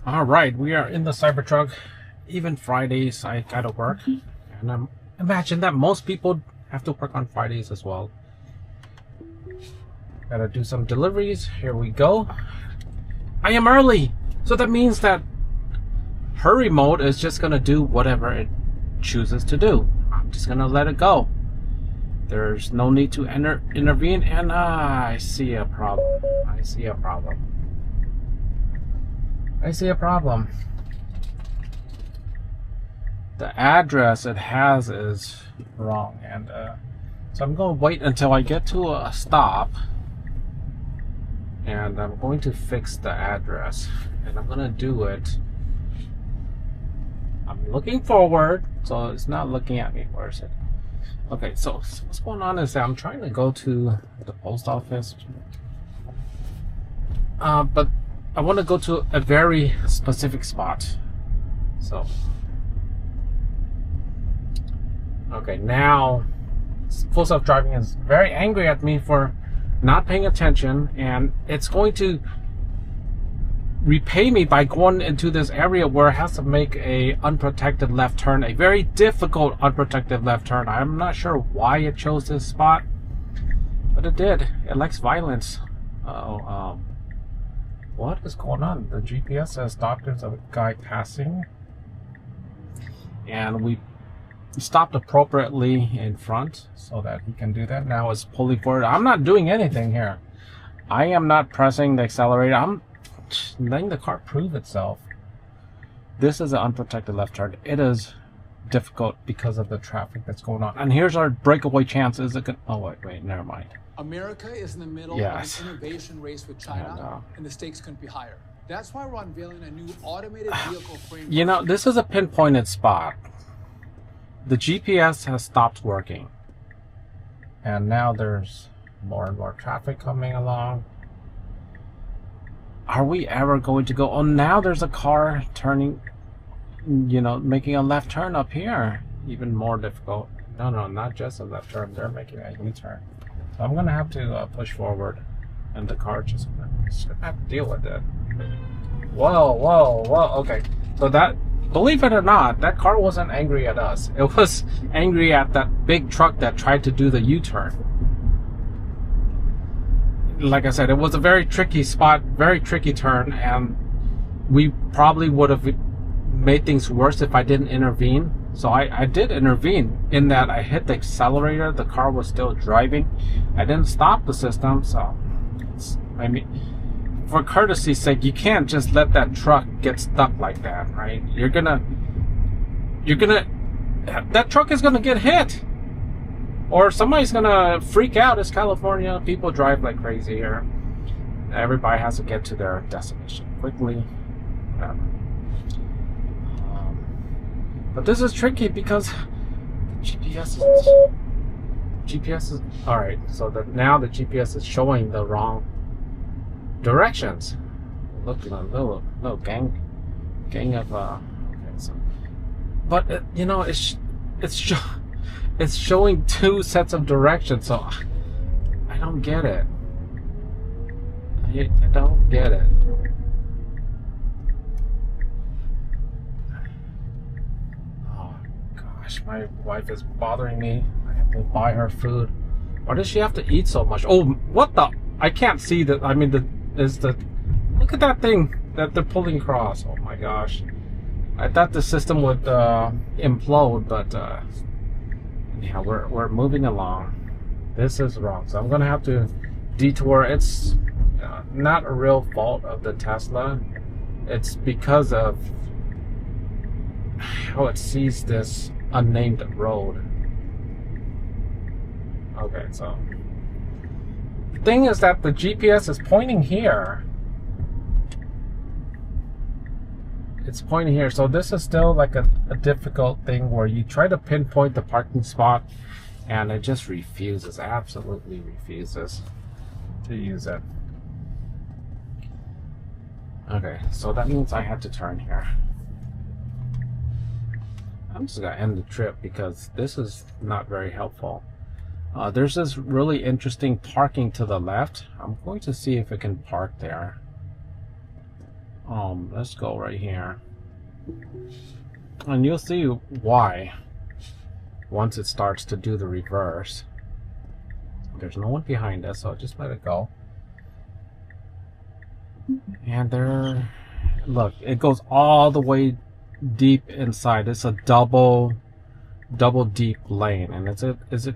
All right, we are in the Cybertruck. Even Fridays, I gotta work, and I imagine that most people have to work on Fridays as well. Gotta do some deliveries. Here we go. I am early, so that means that hurry mode is just gonna do whatever it chooses to do. I'm just gonna let it go. There's no need to intervene, and I see a problem. I see a problem. I see a problem. The address it has is wrong, and so I'm going to wait until I get to a stop, and I'm going to fix the address, and I'm going to do it. I'm looking forward, so it's not looking at me. Where is it? Okay, so what's going on is that I'm trying to go to the post office, but I want to go to a very specific spot. So, okay, now Full Self-Driving is very angry at me for not paying attention, and it's going to repay me by going into this area where it has to make a unprotected left turn, a very difficult unprotected left turn. I'm not sure why it chose this spot, but it did. It likes violence. What is going on? The GPS says stop. There's a guy passing, and we stopped appropriately in front so that he can do that. Now it's pulling forward. I'm not doing anything here. I am not pressing the accelerator. I'm letting the car prove itself. This is an unprotected left turn. It is difficult because of the traffic that's going on. And here's our breakaway chance. Is it good? Oh wait, never mind. America is in the middle of an innovation race with China, and the stakes couldn't be higher. That's why we're unveiling a new automated vehicle framework. You know, this is a pinpointed spot. The GPS has stopped working, and now there's more and more traffic coming along. Are we ever going to go? Oh, now there's a car turning, you know, making a left turn up here. Even more difficult. No, not just a left turn. They're making a U-turn. So I'm going to have to push forward, and the car just going to have to deal with it. Whoa. Okay. So that, believe it or not, that car wasn't angry at us. It was angry at that big truck that tried to do the U-turn. Like I said, it was a very tricky spot, very tricky turn, and we probably would have made things worse if I didn't intervene. So I did intervene in that I hit the accelerator. The car was still driving. I didn't stop the system, so I mean, for courtesy's sake, you can't just let that truck get stuck like that, right? That truck is gonna get hit, or somebody's gonna freak out. It's California. People drive like crazy here. Everybody has to get to their destination quickly. But this is tricky because GPS is all right. So that now the GPS is showing the wrong directions. Look, little gang of okay. So, but you know, it's showing two sets of directions. So I don't get it. I don't get it. My wife is bothering me. I have to buy her food. Why does she have to eat so much? Oh, what the? I can't see that. I mean, look at that thing that they're pulling across. Oh my gosh. I thought the system would implode, but yeah, we're moving along. This is wrong, so I'm gonna have to detour. It's not a real fault of the Tesla. It's because of how it sees this unnamed road. Okay, so the thing is that the GPS is pointing here. It's pointing here, so this is still like a difficult thing where you try to pinpoint the parking spot and it just refuses, absolutely refuses to use it. Okay, so that means I had to turn here. I'm just gonna end the trip because this is not very helpful. There's this really interesting parking to the left. I'm going to see if I can park there. Let's go right here. And you'll see why once it starts to do the reverse. There's no one behind us, so I'll just let it go. And there, look, it goes all the way deep inside. It's a double deep lane. And is it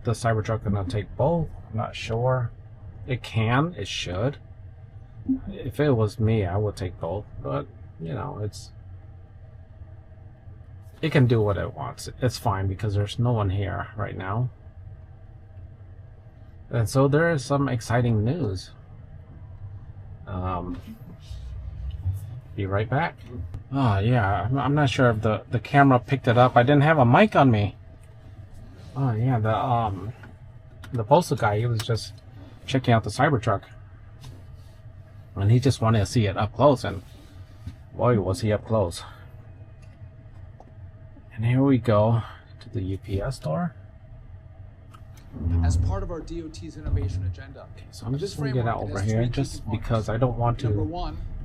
the Cybertruck gonna take both? I'm not sure. It can, it should. If it was me, I would take both, but you know, it can do what it wants. It's fine because there's no one here right now. And so there is some exciting news. Be right back. Oh yeah, I'm not sure if the camera picked it up. I didn't have a mic on me. Oh yeah, the postal guy, he was just checking out the Cybertruck. And he just wanted to see it up close, and boy was he up close. And here we go to the UPS store. As part of our DOT's innovation agenda. Okay, so I'm just going to get out over here just because I don't want to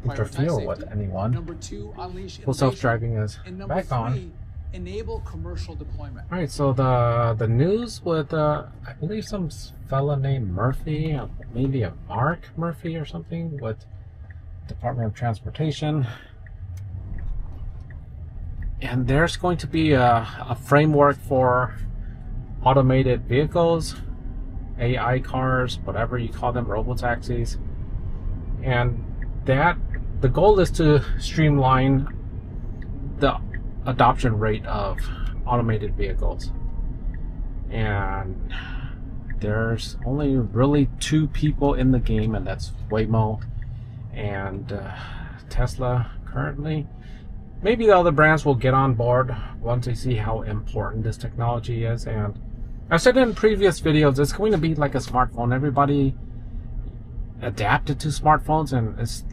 interfere with anyone. Number 2, unleash full self-driving is back on. Enable commercial deployment. All right, so the news with I believe some fella named Murphy, maybe a Mark Murphy or something, with Department of Transportation. And there's going to be a framework for automated vehicles, AI cars, whatever you call them, robotaxis. And the goal is to streamline the adoption rate of automated vehicles. And there's only really 2 people in the game, and that's Waymo and Tesla currently. Maybe the other brands will get on board once they see how important this technology is. And I've said in previous videos, it's going to be like a smartphone. Everybody adapted to smartphones, and it's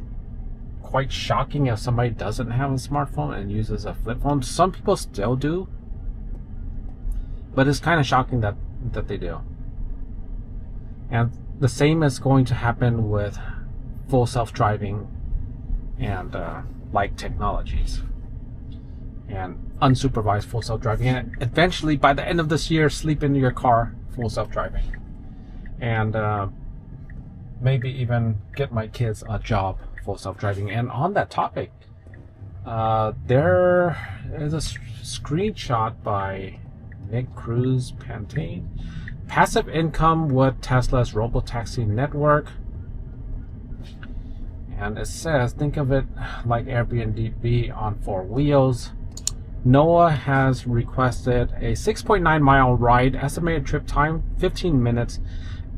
quite shocking if somebody doesn't have a smartphone and uses a flip phone. Some people still do, but it's kind of shocking that they do. And the same is going to happen with full self-driving and like technologies and unsupervised full self-driving, and eventually by the end of this year, sleep in your car full self-driving, and maybe even get my kids a job full self-driving. And on that topic, there is a screenshot by Nick Cruz Pantane. Passive income with Tesla's robotaxi network. And it says, think of it like Airbnb on 4 wheels. Noah has requested a 6.9 mile ride, estimated trip time 15 minutes,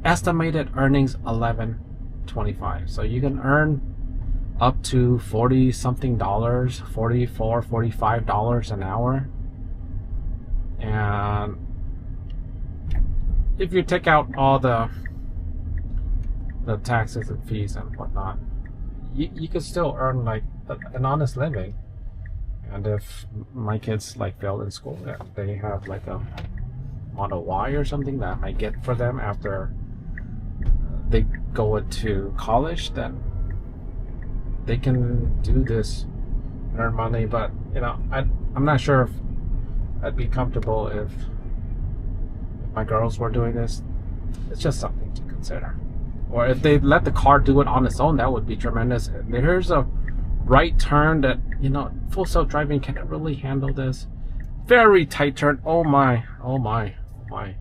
estimated earnings $11.25. So you can earn up to 40 something dollars, $44, $45 an hour. And if you take out all the taxes and fees and whatnot, you could still earn like an honest living. And if my kids like fail in school, they have like a Model Y or something that I might get for them after they go into college, then they can do this, earn money. But you know, I'm not sure if I'd be comfortable if my girls were doing this. It's just something to consider. Or if they let the car do it on its own, that would be tremendous. Here's a right turn that, you know, full self-driving can't really handle this. Very tight turn. Oh my, oh my, oh my.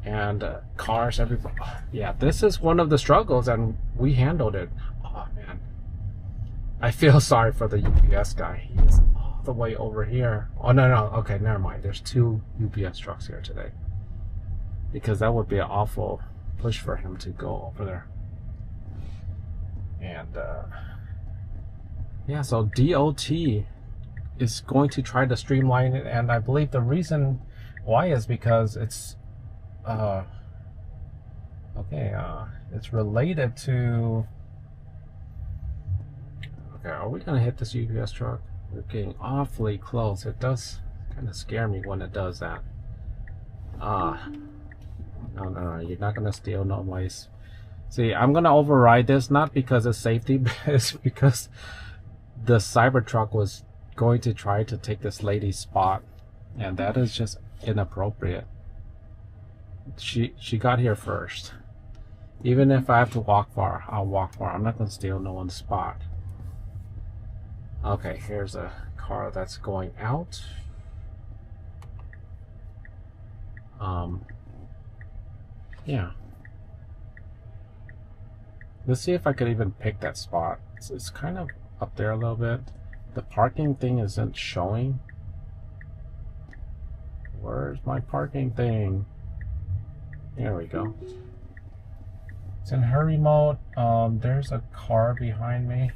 And cars everywhere. Yeah, this is one of the struggles, and we handled it. Oh man, I feel sorry for the UPS guy. He is all the way over here. Oh no, okay, never mind. There's 2 UPS trucks here today, because that would be an awful push for him to go over there. And yeah, so DOT is going to try to streamline it, and I believe the reason why is because it's it's related to, okay, are we gonna hit this UPS truck? We're getting awfully close. It does kind of scare me when it does that. No, you're not gonna steal no my See, I'm gonna override this, not because of safety, but it's because the Cybertruck was going to try to take this lady's spot, and that is just inappropriate. She got here first. Even if I have to walk far, I'll walk far. I'm not gonna steal no one's spot. Okay, here's a car that's going out. Yeah. Let's see if I could even pick that spot. It's kind of up there a little bit. The parking thing isn't showing. Where's my parking thing? There we go. It's in hurry mode. There's a car behind me.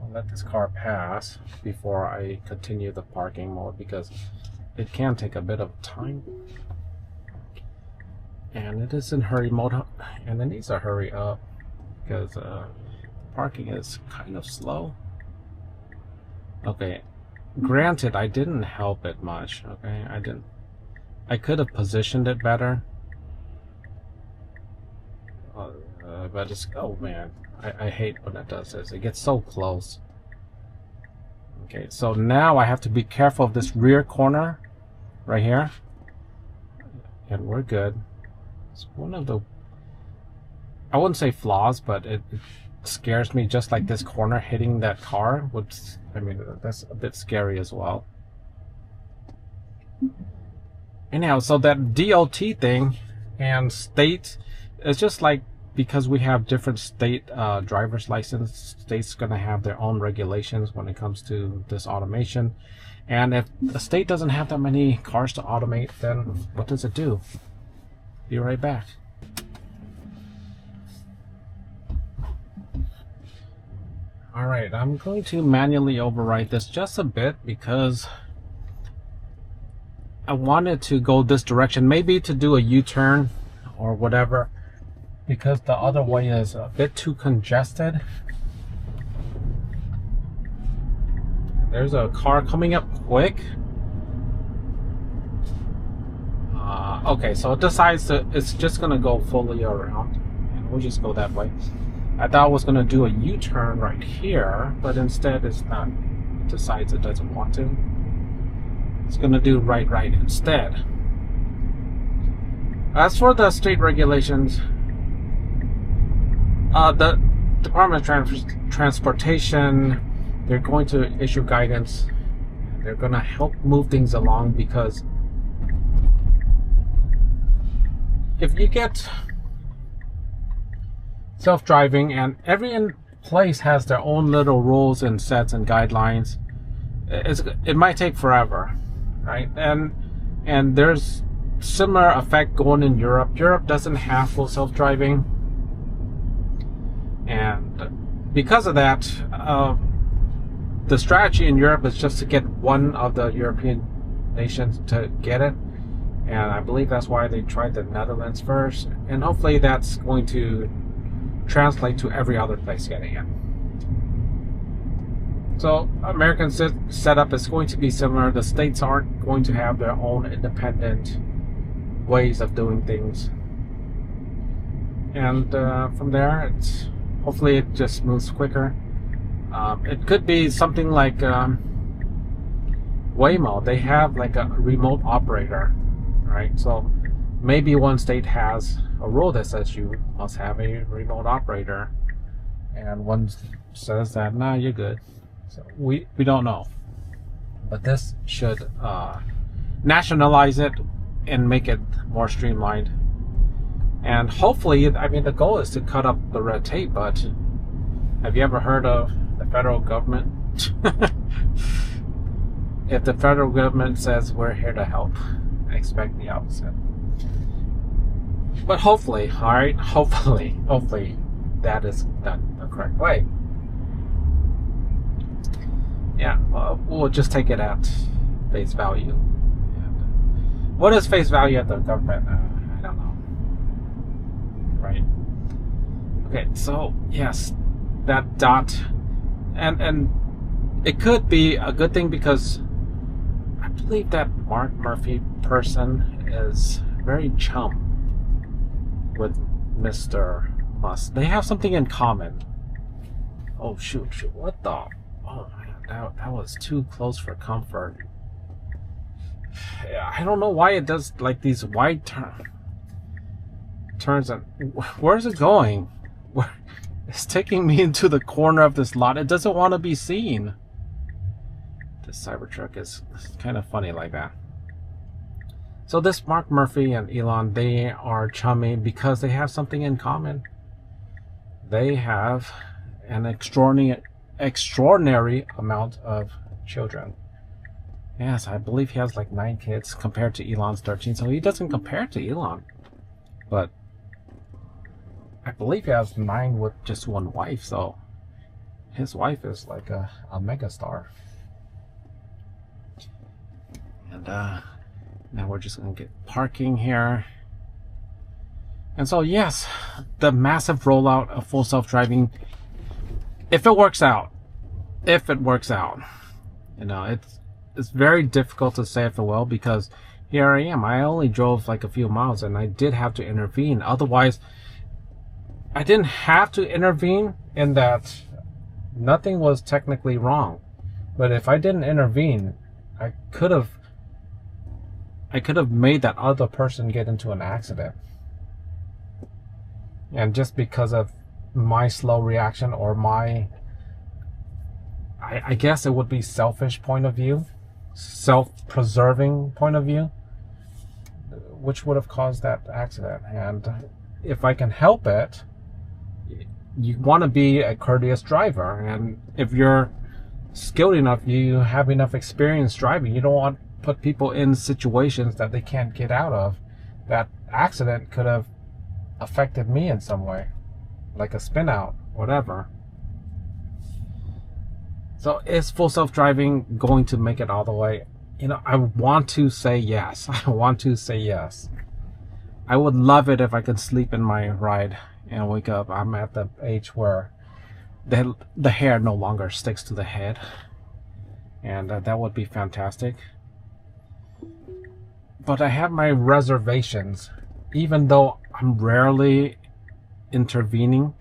I'll let this car pass before I continue the parking mode because it can take a bit of time. And it is in hurry mode, and it needs to hurry up because parking is kind of slow. Okay, granted, I didn't help it much. Okay, I could have positioned it better, but it's, oh man, I hate when it does this. It gets so close. Okay, so now I have to be careful of this rear corner right here, and we're good. It's one of the, I wouldn't say flaws, but it scares me, just like this corner hitting that car, which, I mean, that's a bit scary as well. Anyhow, so that DOT thing and state, it's just like, because we have different state driver's license, states gonna have their own regulations when it comes to this automation. And if the state doesn't have that many cars to automate, then what does it do? Be right back. Alright, I'm going to manually override this just a bit because I wanted to go this direction, maybe to do a U-turn or whatever, because the other way is a bit too congested. There's a car coming up quick. Okay, so it decides to, it's just gonna go fully around, and we'll just go that way. I thought I was gonna do a U-turn right here, but instead it's not. It decides it doesn't want to. It's gonna do right instead. As for the state regulations, the Department of Transportation, they're going to issue guidance. They're gonna help move things along, because if you get self-driving and every place has their own little rules and sets and guidelines, it might take forever, right? And there's similar effect going in Europe. Europe doesn't have full self-driving, and because of that, the strategy in Europe is just to get one of the European nations to get it. And I believe that's why they tried the Netherlands first. And hopefully that's going to translate to every other place getting it. So American setup is going to be similar. The states aren't going to have their own independent ways of doing things. And from there, hopefully it just moves quicker. It could be something like Waymo. They have like a remote operator. Right, so maybe one state has a rule that says you must have a remote operator, and one says that nah, you're good. So we don't know, but this should nationalize it and make it more streamlined. And hopefully, I mean, the goal is to cut up the red tape. But have you ever heard of the federal government? If the federal government says we're here to help, expect the opposite. But hopefully, all right, hopefully that is done the correct way. Yeah, we'll just take it at face value. And what is face value at the government? I don't know. Right. Okay, so yes, that dot, and it could be a good thing, because I believe that Mark Murphy person is very chum with Mr. Musk. They have something in common. Oh shoot, what the? Oh man, that was too close for comfort. Yeah, I don't know why it does like these wide turns. And where's it going? It's taking me into the corner of this lot. It doesn't want to be seen. This Cybertruck is kind of funny like that. So this Mark Murphy and Elon, they are chummy because they have something in common. They have an extraordinary amount of children. Yes, I believe he has like 9 kids compared to Elon's 13. So he doesn't compare to Elon. But I believe he has 9 with just 1 wife. So his wife is like a megastar. And now we're just going to get parking here. And so yes, the massive rollout of full self-driving, if it works out, you know, it's very difficult to say if it will, because here I am. I only drove like a few miles and I did have to intervene. Otherwise, I didn't have to intervene in that nothing was technically wrong. But if I didn't intervene, I could have made that other person get into an accident. And just because of my slow reaction or my, I guess it would be selfish point of view, self-preserving point of view, which would have caused that accident. And if I can help it, you want to be a courteous driver. And if you're skilled enough, you have enough experience driving, you don't want to put people in situations that they can't get out of. That accident could have affected me in some way, like a spin out, whatever. So is full self-driving going to make it all the way? You know, I want to say yes. I want to say yes. I would love it if I could sleep in my ride and wake up. I'm at the age where the hair no longer sticks to the head, and that would be fantastic. But I have my reservations. Even though I'm rarely intervening,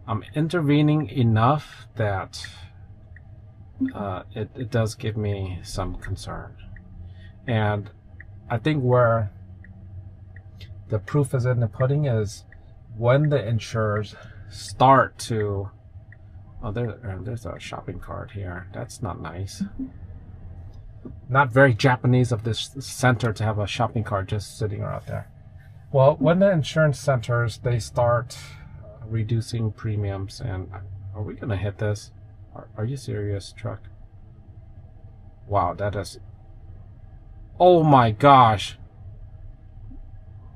I'm intervening enough that it does give me some concern. And I think where the proof is in the pudding is when the insurers start to... Oh, there's a shopping cart here. That's not nice. Not very Japanese of this center to have a shopping cart just sitting out there. Well, when the insurance centers, they start reducing premiums, and are we going to hit this? Are you serious, truck? Wow, that is... Oh my gosh.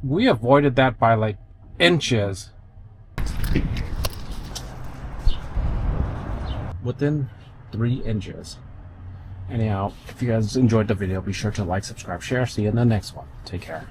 We avoided that by like inches. Within 3 inches. Anyhow, if you guys enjoyed the video, be sure to like, subscribe, share. See you in the next one. Take care.